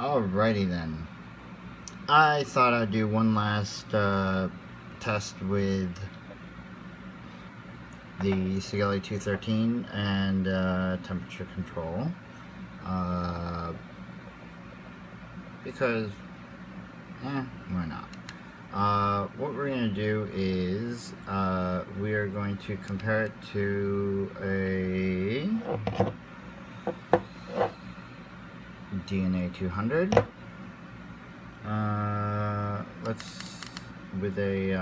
Alrighty then. I thought I'd do one last test with the Sigelei 213 and temperature control. Because, why not? What we're going to do is we are going to compare it to a DNA 200. With a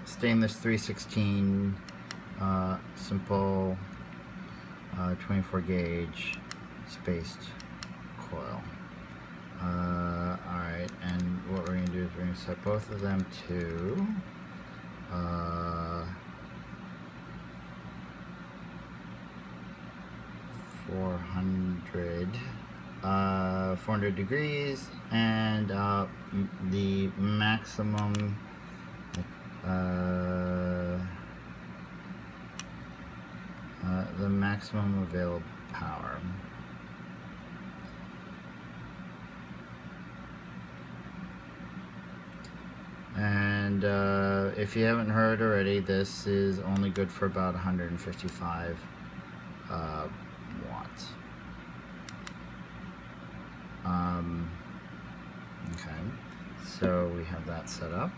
stainless 316 simple 24 gauge spaced coil. Alright, and what we're going to do is we're going to set both of them to 400 degrees, and the maximum available power. And if you haven't heard already, this is only good for about 155 watts. Okay, so we have that set up.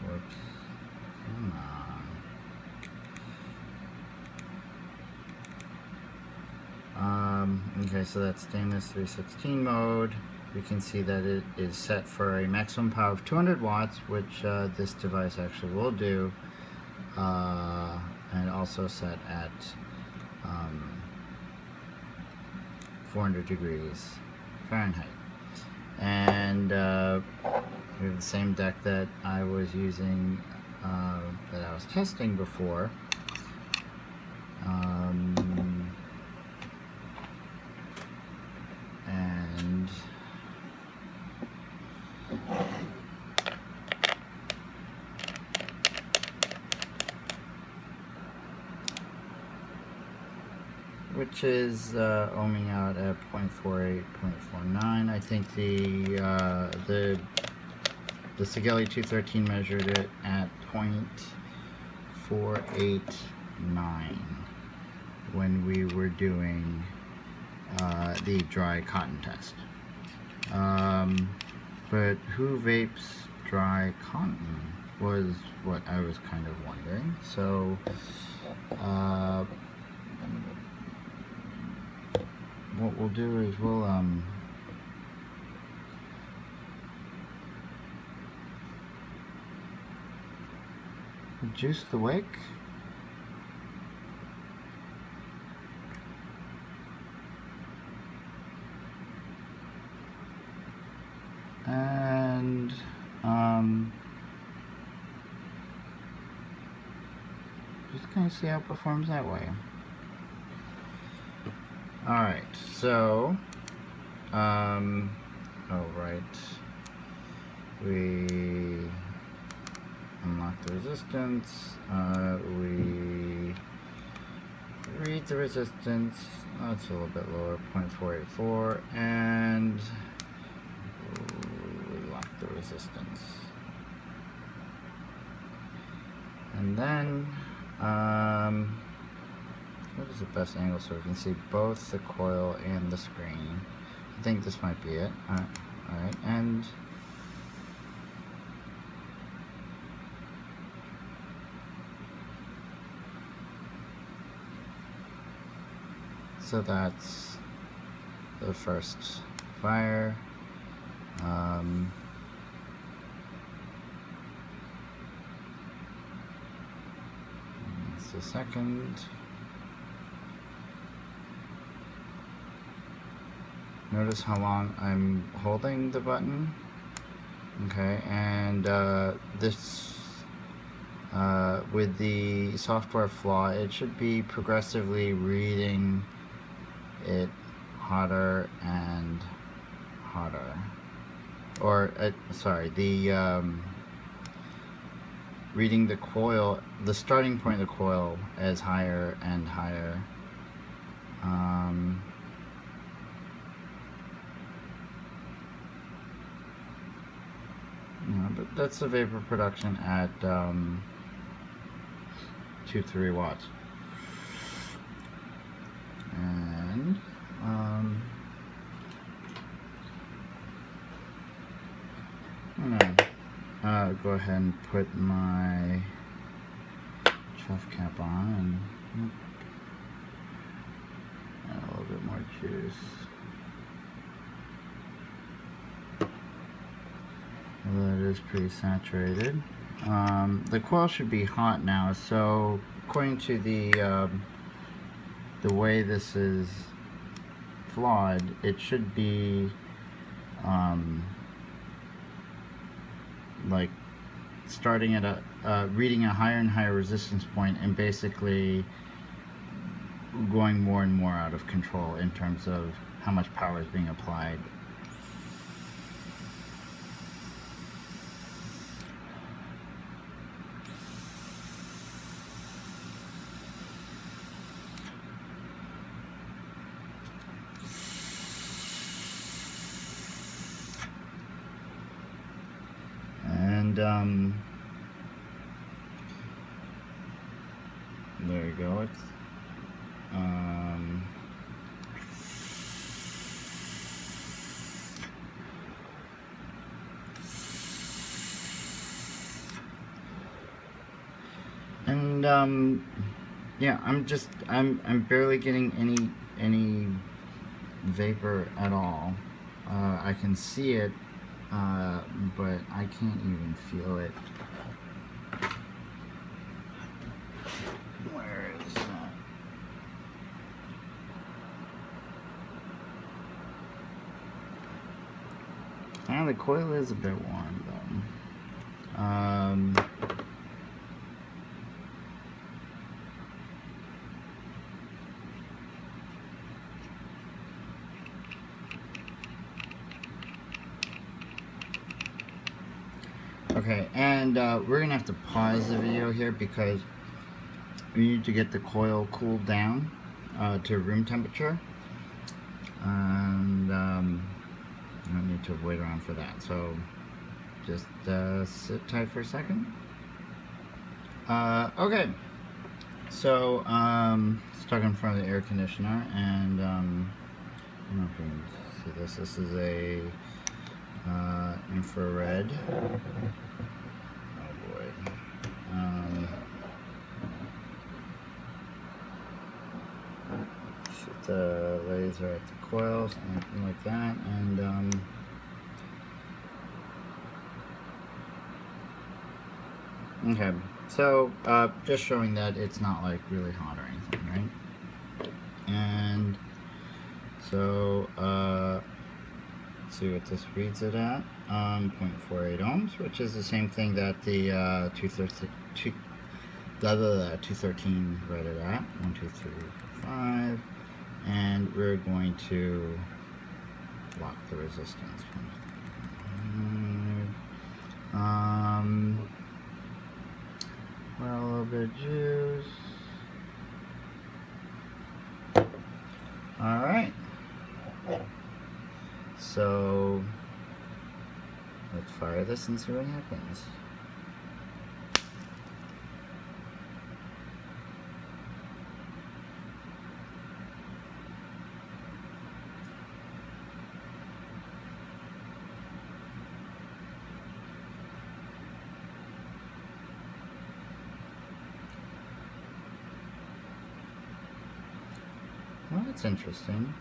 Whoops, come on. Okay, so that's stainless 316 mode. We can see that it is set for a maximum power of 200 watts, which this device actually will do, and also set at 400 degrees Fahrenheit. And we have the same deck that I was using, that I was testing before. And which is ohming out at 0.48, 0.49. I think the Sigelei 213 measured it at 0.489 when we were doing the dry cotton test. But who vapes dry cotton was what I was kind of wondering. So what we'll do is we'll reduce the wick. And just kind of see how it performs that way. Alright, so we unlock the resistance, we read the resistance. Oh, it's a little bit lower, 0.484, and we lock the resistance. And then what is the best angle so we can see both the coil and the screen? I think this might be it. Alright, and so that's the first fire. That's the second. Notice how long I'm holding the button. Okay, and this with the software flaw, it should be progressively reading it hotter and hotter. Or sorry, the reading the coil, the starting point of the coil, as higher and higher. But that's the vapor production at 2-3 watts. And I'm gonna go ahead and put my chuff cap on and add a little bit more juice. Although it is pretty saturated. The coil should be hot now, so according to the way this is flawed, it should be like starting at a reading a higher and higher resistance point and basically going more and more out of control in terms of how much power is being applied. And there you go. It's yeah, I'm barely getting any vapor at all. I can see it, but I can't even feel it. Where is that? And the coil is a bit warm though. Okay, and we're gonna have to pause the video here because we need to get the coil cooled down to room temperature, and I don't need to wait around for that, so just sit tight for a second. Okay, so stuck in front of the air conditioner, and I don't know if you can see this. This is a infrared. Oh boy. Shoot the laser at the coil, something like that, and okay. So just showing that it's not like really hot or anything, right? And so let's see what this reads it at. 0.48 ohms, which is the same thing that the 213 read it at. 1, 2, 3, 5, and we're going to lock the resistance. Well, a little bit of juice. All right. So let's fire this and see what happens. Well, that's interesting.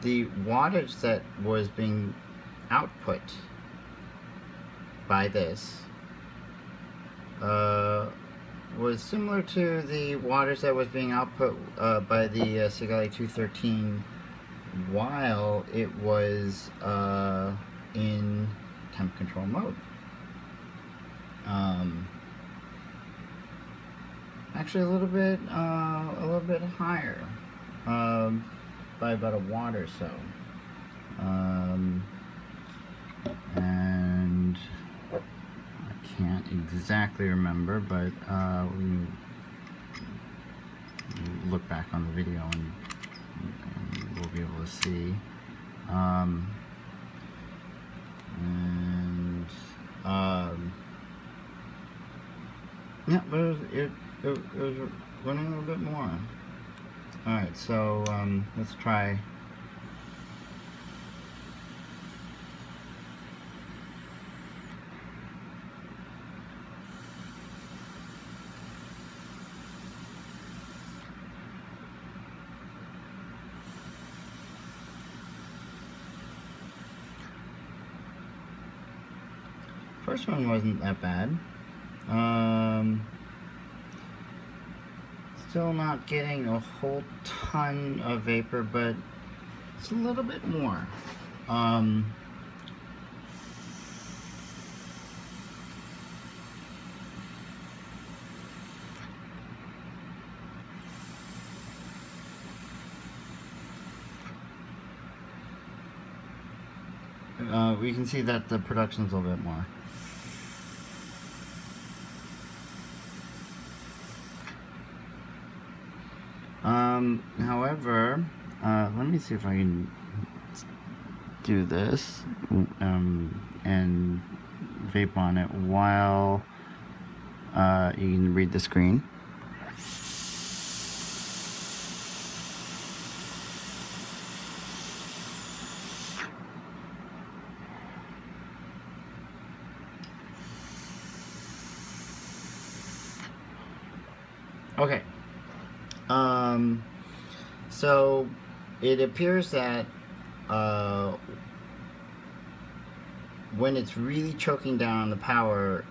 The wattage that was being output by this was similar to the wattage that was being output by the Sigelei 213 while it was in temp control mode. Actually, a little bit higher, by about a watt or so. can't exactly remember, but we look back on the video and we'll be able to see. Yeah, but it was running a little bit more. Alright, so let's try. First one wasn't that bad. Still not getting a whole ton of vapor, but it's a little bit more. We can see that the production's a little bit more. However, let me see if I can do this and vape on it while you can read the screen. Okay. So it appears that when it's really choking down the power,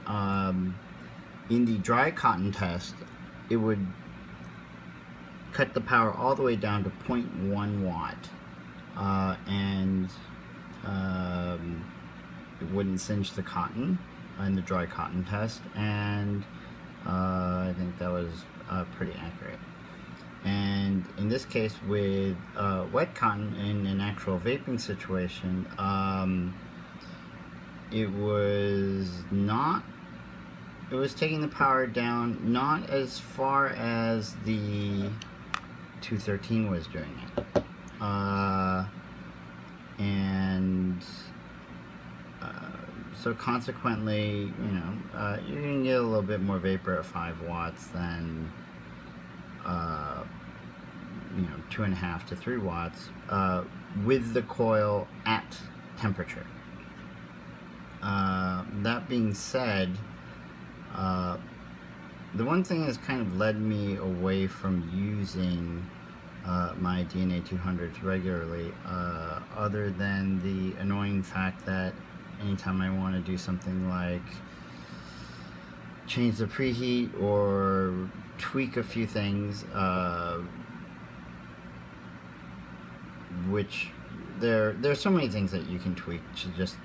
in the dry cotton test, it would cut the power all the way down to 0.1 watt, and it wouldn't singe the cotton in the dry cotton test, and I think that was pretty accurate. And in this case, with wet cotton in an actual vaping situation, it was taking the power down not as far as the 213 was doing it. So consequently, you know, you can get a little bit more vapor at 5 watts than, you know, 2.5 to 3 watts with the coil at temperature. That being said, the one thing that's kind of led me away from using my DNA 200s regularly, other than the annoying fact that anytime I want to do something like change the preheat or tweak a few things, which there's so many things that you can tweak to just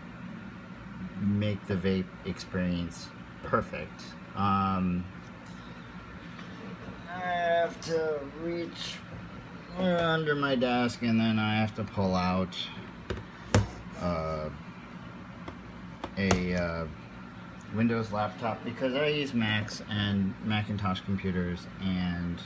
make the vape experience perfect. I have to reach under my desk, and then I have to pull out a Windows laptop because I use Macs and Macintosh computers, and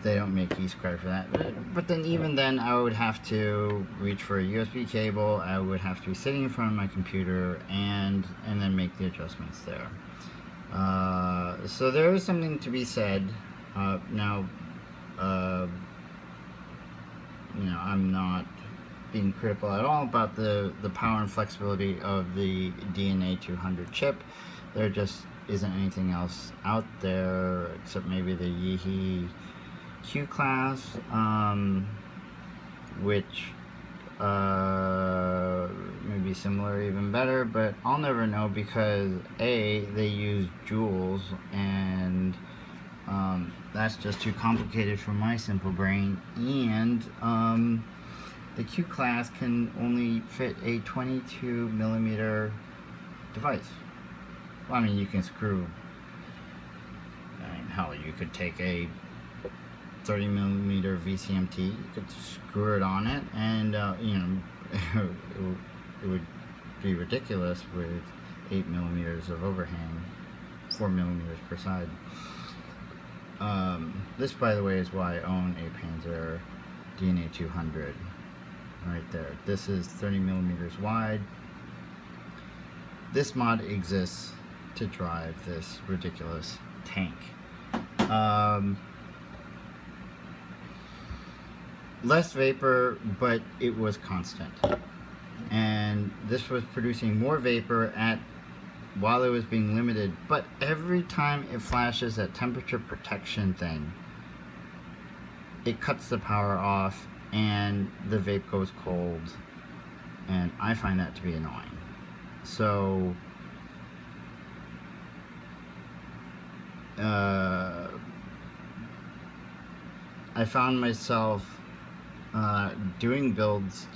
they don't make e-scribe for that. But then even then, I would have to reach for a USB cable. I would have to be sitting in front of my computer and then make the adjustments there. So there is something to be said. Now, you know, I'm not being critical at all about the power and flexibility of the DNA 200 chip. There just isn't anything else out there except maybe the Yeehee Q class, which may be similar, even better, but I'll never know because A, they use joules, and that's just too complicated for my simple brain, and the Q class can only fit a 22 millimeter device. Well, I mean, you can screw, I mean, hell, you could take a 30 millimeter VCMT, you could screw it on it, and you know, it would be ridiculous with 8 millimeters of overhang, 4 millimeters per side. This, by the way, is why I own a Panzer DNA 200 right there. This is 30 millimeters wide. This mod exists to drive this ridiculous tank. Less vapor, but it was constant. And this was producing more vapor while it was being limited, but every time it flashes that temperature protection thing, it cuts the power off and the vape goes cold, and I find that to be annoying. So I found myself doing builds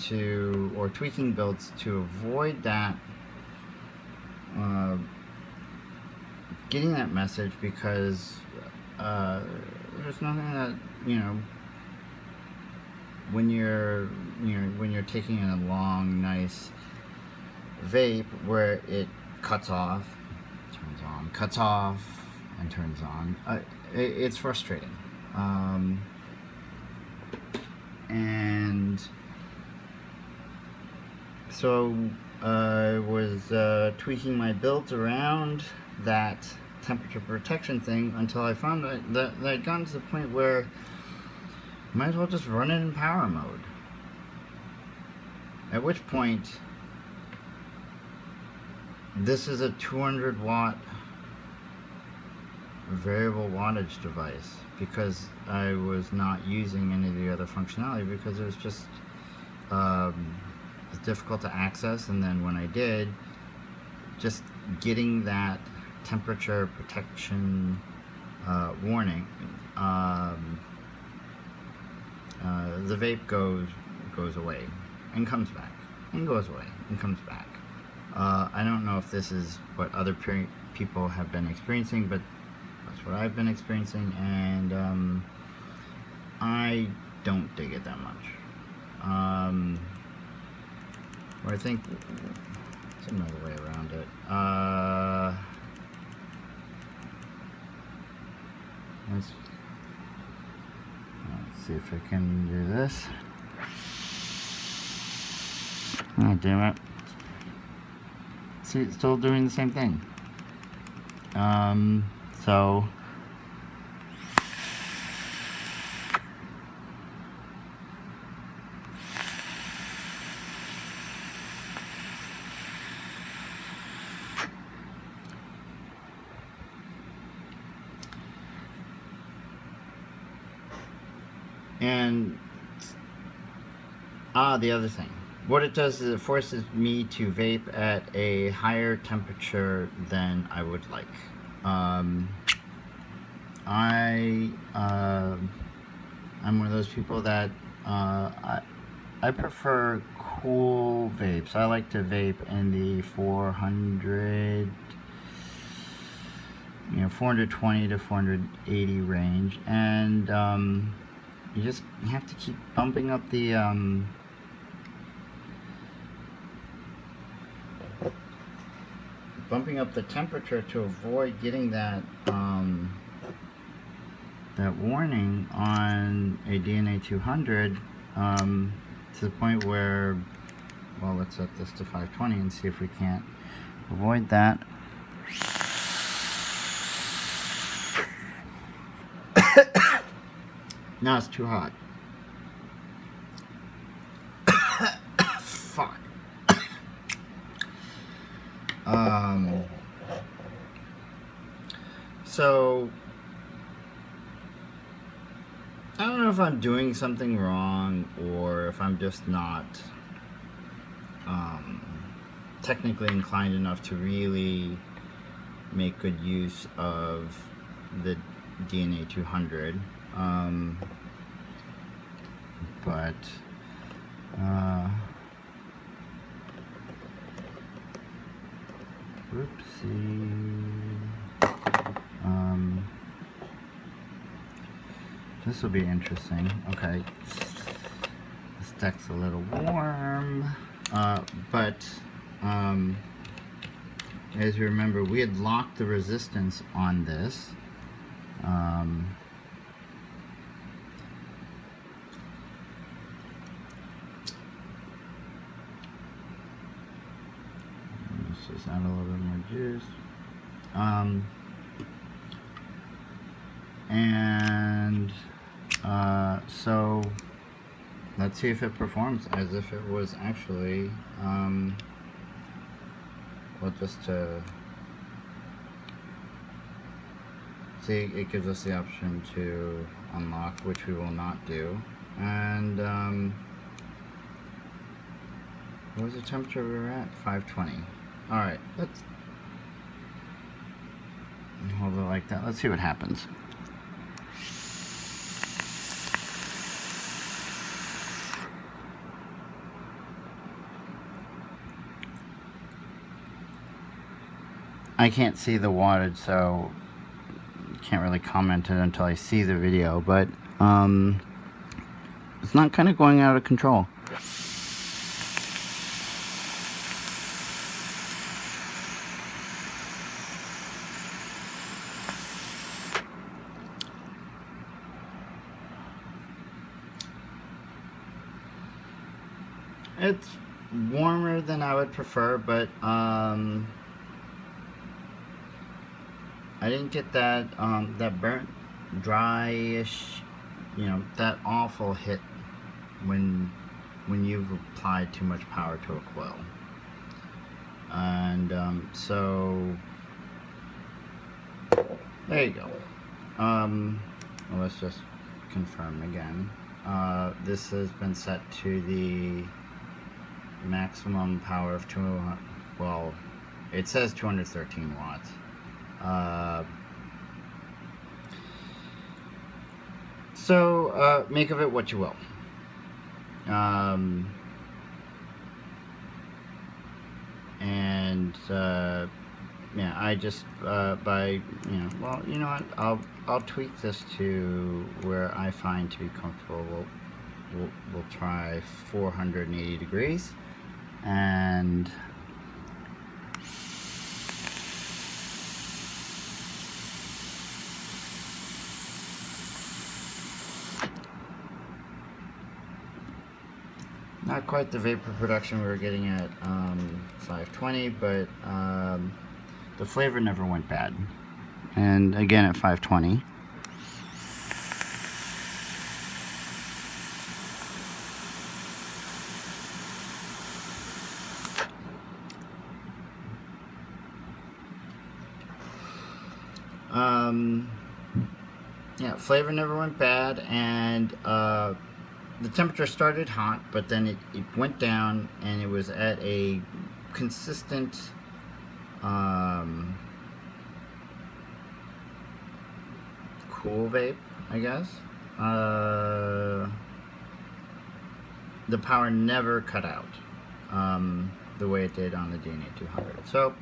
or tweaking builds to avoid that, getting that message, because there's nothing that, when you're taking a long, nice vape where it cuts off, turns on, cuts off, and turns on, it's frustrating. And so I was tweaking my builds around that temperature protection thing until I found that I'd gotten to the point where I might as well just run it in power mode. At which point, this is a 200 watt variable wattage device, because I was not using any of the other functionality because it was just it's difficult to access. And then when I did, just getting that temperature protection warning, the vape goes away and comes back, and goes away and comes back. I don't know if this is what other people have been experiencing, but that's what I've been experiencing, and I don't dig it that much. Or I think it's another way around it. Let's see if I can do this. Oh, damn it. See, it's still doing the same thing. So and the other thing, what it does is it forces me to vape at a higher temperature than I would like. I'm one of those people that I prefer cool vapes. I like to vape in the 420 to 480 range, and you have to keep bumping up the temperature to avoid getting that that warning on a DNA 200, to the point where, well, let's set this to 520 and see if we can't avoid that. Now it's too hot. Fuck. So I don't know if I'm doing something wrong, or if I'm just not technically inclined enough to really make good use of the DNA 200. But whoopsie. This will be interesting. Okay, this deck's a little warm, but As you remember, we had locked the resistance on this. Let's just add a little bit more juice. So let's see if it performs as if it was actually, well, just to see, it gives us the option to unlock, which we will not do. And what was the temperature we were at? 520. Alright, let's hold it like that. Let's see what happens. I can't see the wattage, so can't really comment it until I see the video, but it's not kind of going out of control. It's warmer than I would prefer, but I didn't get that that burnt, dryish, you know, that awful hit when you've applied too much power to a coil. And so there you go. Well, let's just confirm again. This has been set to the maximum power of 200. Well, it says 213 watts. So make of it what you will. Yeah, I just well, you know what? I'll tweak this to where I find to be comfortable. We'll try 480 degrees, and not quite the vapor production we were getting at 520, but the flavor never went bad. And again at 520. Yeah, flavor never went bad, and the temperature started hot, but then it went down, and it was at a consistent cool vape, I guess. The power never cut out the way it did on the DNA 200. So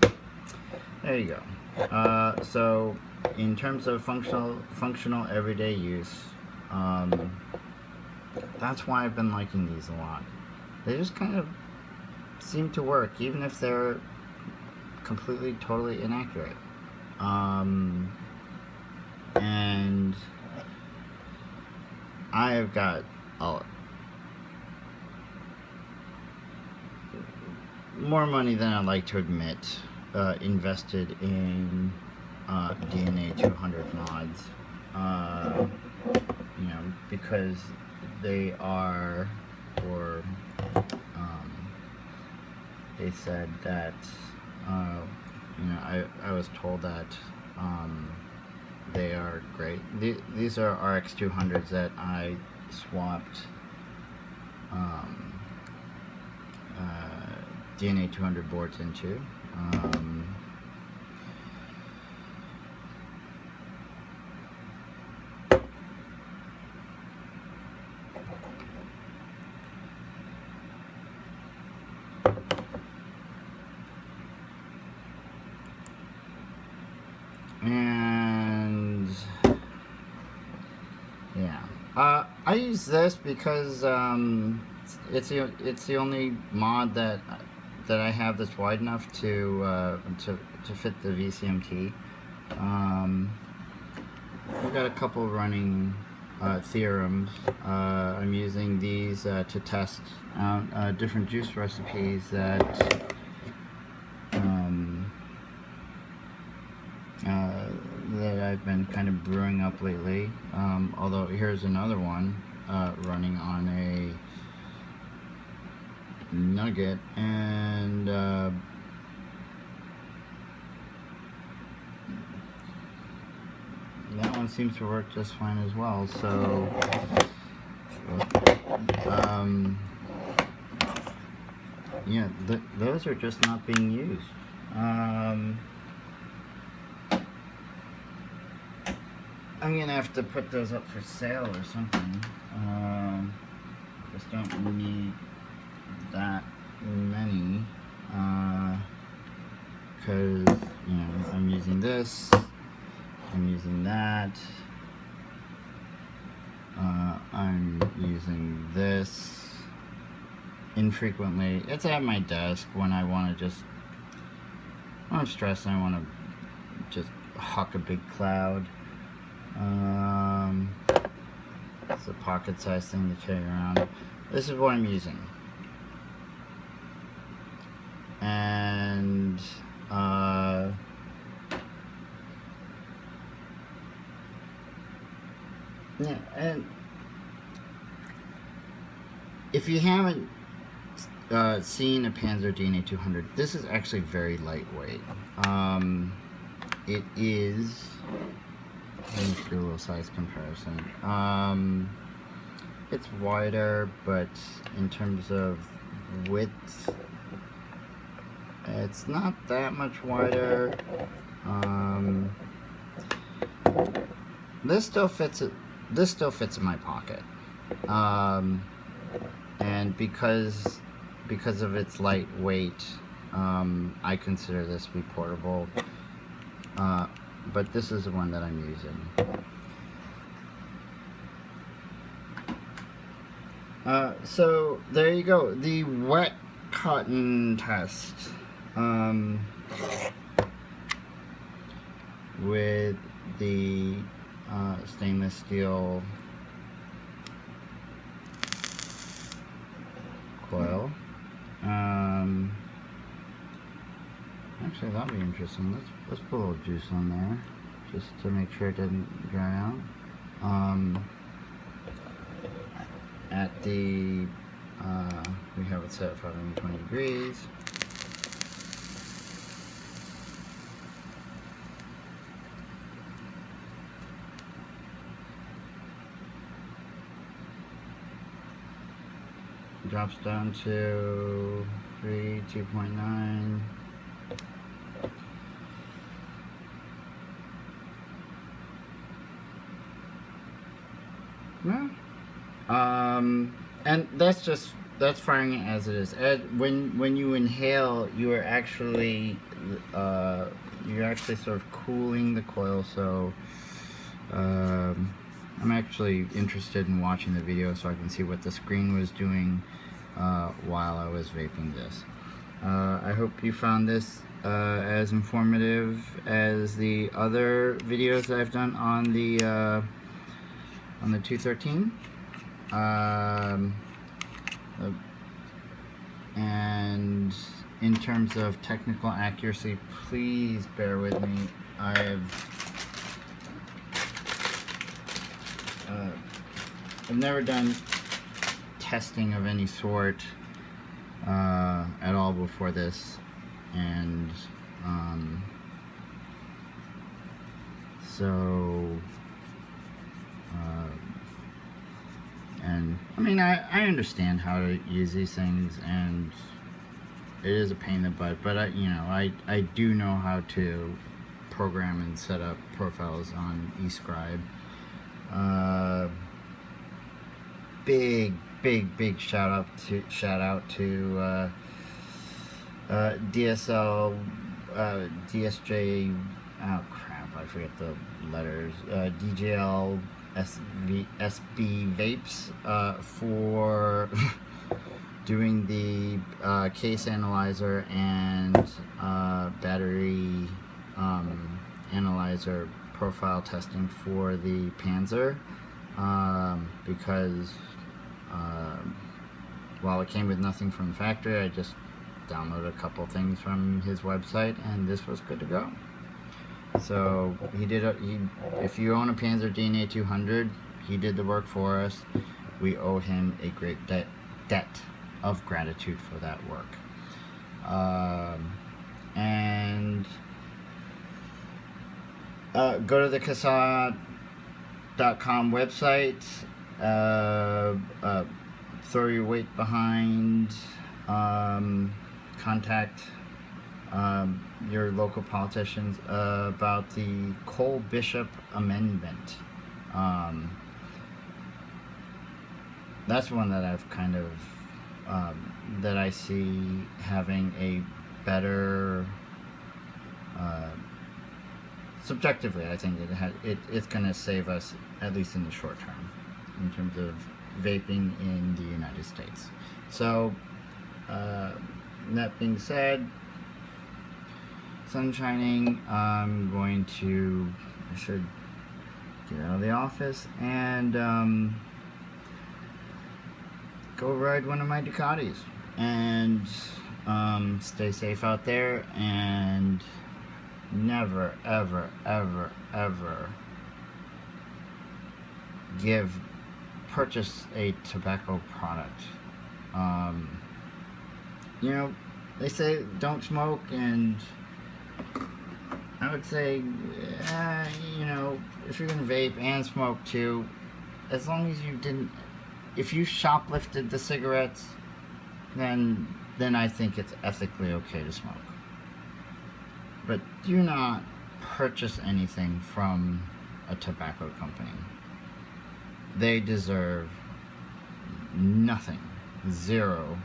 there you go. So in terms of functional everyday use, that's why I've been liking these a lot. They just kind of seem to work, even if they're completely, totally inaccurate. And I have got more money than I'd like to admit invested in DNA 200 mods, you know, because they are, or they said that, you know, I was told that they are great. These are RX 200s that I swapped DNA 200 boards into. And yeah, I use this because it's the only mod that that I have that's wide enough to fit the VCMT. We've got a couple running theorems. I'm using these to test out different juice recipes that that I've been kind of brewing up lately. Although here's another one running on a nugget, and that one seems to work just fine as well. So yeah, those are just not being used. I'm gonna have to put those up for sale or something. Just don't need that many, because you know, I'm using this, I'm using that, I'm using this infrequently. It's at my desk when I want to just, when I'm stressed and I want to just huck a big cloud. It's a pocket-sized thing to carry around. This is what I'm using. And yeah, and if you haven't seen a Panzer DNA 200, this is actually very lightweight. It is. Let me do a little size comparison. It's wider, but in terms of width, it's not that much wider. This still fits it. This still fits in my pocket, and because of its lightweight, I consider this to be portable. But this is the one that I'm using. So there you go, the wet cotton test with the stainless steel coil. Actually, that'd be interesting. Let's put a little juice on there, just to make sure it doesn't dry out. At the we have it set at 520 degrees. Drops down to 2.9. No. And that's firing it as it is. When you inhale, you're actually sort of cooling the coil. So I'm actually interested in watching the video so I can see what the screen was doing while I was vaping this. I hope you found this as informative as the other videos that I've done on the 213. And in terms of technical accuracy, please bear with me. I've never done testing of any sort at all before this, and and I mean, I understand how to use these things, and it is a pain in the butt, but I do know how to program and set up profiles on eScribe. Big shout out to DSJ, oh crap, I forget the letters, DJL SB Vapes for doing the case analyzer and battery analyzer profile testing for the Panzer, because while it came with nothing from the factory, I just downloaded a couple things from his website and this was good to go. So if you own a Panzer DNA 200, he did the work for us. We owe him a great debt of gratitude for that work. And go to the CASA.com website, throw your weight behind, contact your local politicians about the Cole Bishop Amendment. That's one that I've kind of that I see having a better subjectively. I think it's going to save us, at least in the short term, in terms of vaping in the United States. So that being said, sun shining, I should get out of the office and go ride one of my Ducatis and stay safe out there, and never ever ever ever purchase a tobacco product. You know, they say don't smoke, and I would say, you know, if you're gonna vape and smoke too, as long as you didn't, if you shoplifted the cigarettes, then I think it's ethically okay to smoke. But do not purchase anything from a tobacco company. They deserve nothing, zero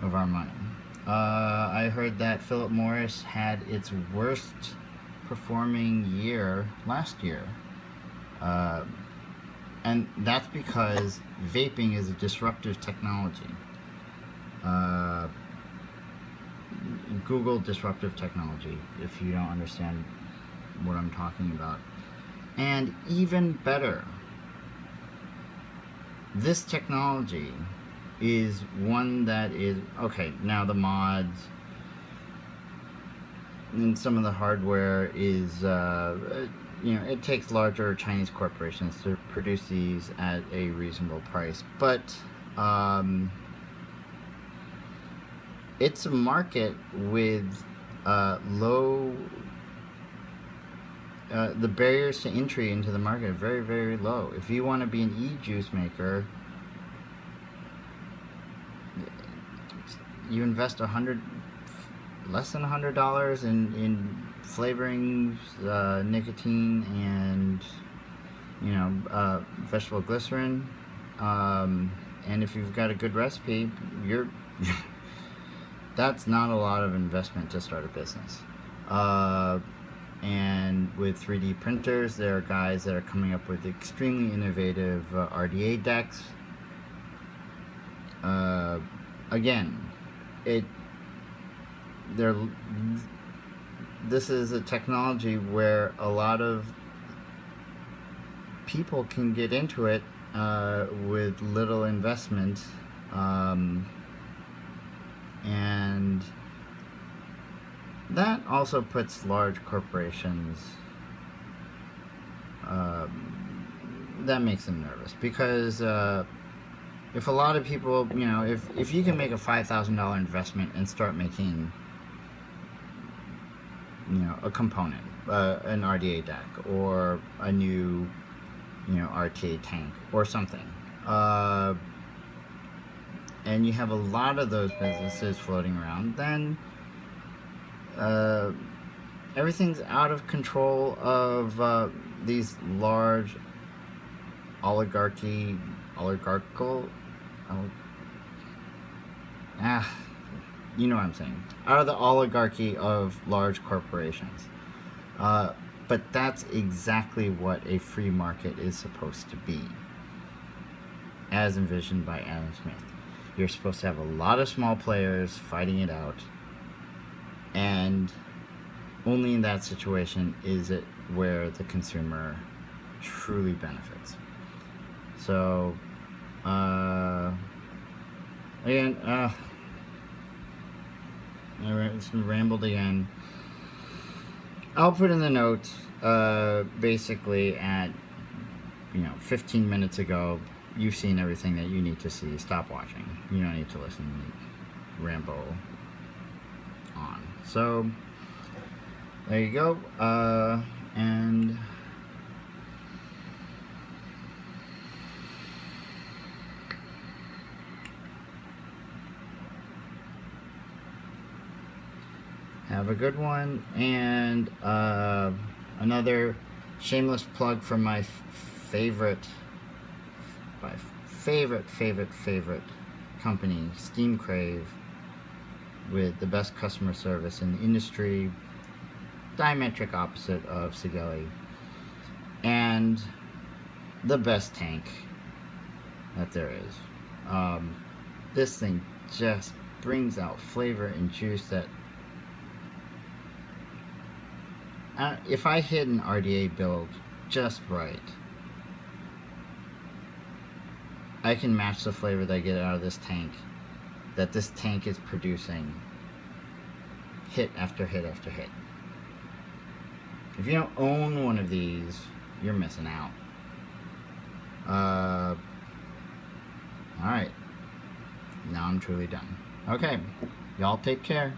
of our money. I heard that Philip Morris had its worst performing year last year. And that's because vaping is a disruptive technology. Google disruptive technology if you don't understand what I'm talking about. And even better, this technology is one that is, okay, now the mods and some of the hardware is, you know, it takes larger Chinese corporations to produce these at a reasonable price, but it's a market with low, the barriers to entry into the market are very, very low. If you want to be an e-juice maker, you invest less than $100 in flavorings, nicotine, and, you know, vegetable glycerin, and if you've got a good recipe, that's not a lot of investment to start a business. And with 3D printers, there are guys that are coming up with extremely innovative RDA decks. Again, this is a technology where a lot of people can get into it with little investment, and that also puts large corporations, that makes them nervous, because if a lot of people, you know, if you can make a $5,000 investment and start making, you know, a component, an RDA deck, or a new, you know, RTA tank or something, and you have a lot of those businesses floating around, then everything's out of control of these large oligarchical, you know what I'm saying, out of the oligarchy of large corporations. But that's exactly what a free market is supposed to be, as envisioned by Adam Smith. You're supposed to have a lot of small players fighting it out, and only in that situation is it where the consumer truly benefits. So, again, I rambled again. I'll put in the notes, basically at, 15 minutes ago, you've seen everything that you need to see. Stop watching. You don't need to listen to me ramble on. So, there you go. And have a good one. And another shameless plug for my favorite company, Steam Crave, with the best customer service in the industry, diametric opposite of Sigelei, and the best tank that there is. This thing just brings out flavor and juice that if I hit an RDA build just right, I can match the flavor that I get out of this tank, that this tank is producing hit after hit after hit. If you don't own one of these, you're missing out. Alright. Now I'm truly done. Okay. Y'all take care.